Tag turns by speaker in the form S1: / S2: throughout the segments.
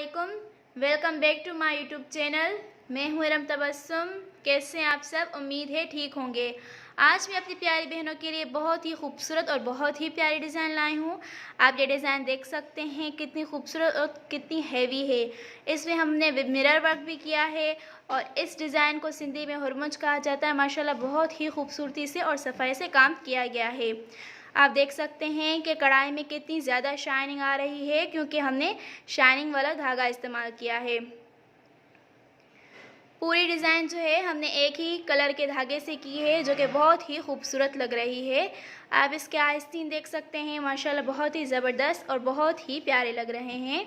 S1: वालेकुम, welcome back to my YouTube channel. मैं हूँ इरम तबस्सुम। कैसे हैं आप सब? उम्मीद है ठीक होंगे। आज मैं अपनी प्यारी बहनों के लिए बहुत ही खूबसूरत और बहुत ही प्यारी डिज़ाइन लाई हूँ। आप ये डिज़ाइन देख सकते हैं कितनी खूबसूरत और कितनी हैवी है। इसमें हमने मिरर वर्क भी किया है और इस डिज़ाइन को सिंधी में हुरमुज कहा जाता है। माशाल्लाह बहुत ही खूबसूरती से और सफाई से काम किया गया है। आप देख सकते हैं कि कढ़ाई में कितनी ज़्यादा शाइनिंग आ रही है क्योंकि हमने शाइनिंग वाला धागा इस्तेमाल किया है। पूरी डिज़ाइन जो है हमने एक ही कलर के धागे से की है जो कि बहुत ही खूबसूरत लग रही है। आप इसके आस्तीन देख सकते हैं, माशाल्लाह बहुत ही ज़बरदस्त और बहुत ही प्यारे लग रहे हैं।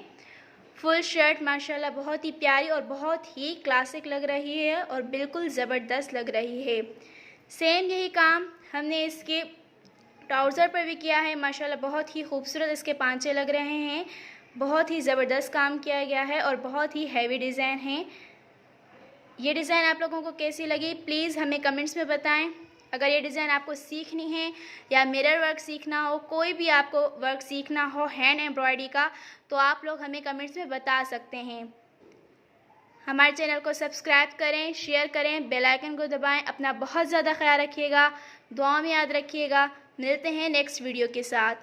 S1: फुल शर्ट माशाल्लाह बहुत ही प्यारी और बहुत ही क्लासिक लग रही है और बिल्कुल ज़बरदस्त लग रही है। सेम यही काम हमने इसके ट्राउज़र पर भी किया है। माशाल्लाह बहुत ही खूबसूरत इसके पांचे लग रहे हैं। बहुत ही ज़बरदस्त काम किया गया है और बहुत ही हैवी डिज़ाइन है। ये डिज़ाइन आप लोगों को कैसी लगी प्लीज़ हमें कमेंट्स में बताएं। अगर ये डिज़ाइन आपको सीखनी है या मिरर वर्क सीखना हो, कोई भी आपको वर्क सीखना हो हैंड एम्ब्रॉयडरी का, तो आप लोग हमें कमेंट्स में बता सकते हैं। हमारे चैनल को सब्सक्राइब करें, शेयर करें, बेल आइकन को दबाएं। अपना बहुत ज़्यादा ख्याल रखिएगा, दुआ में याद रखिएगा। मिलते हैं नेक्स्ट वीडियो के साथ।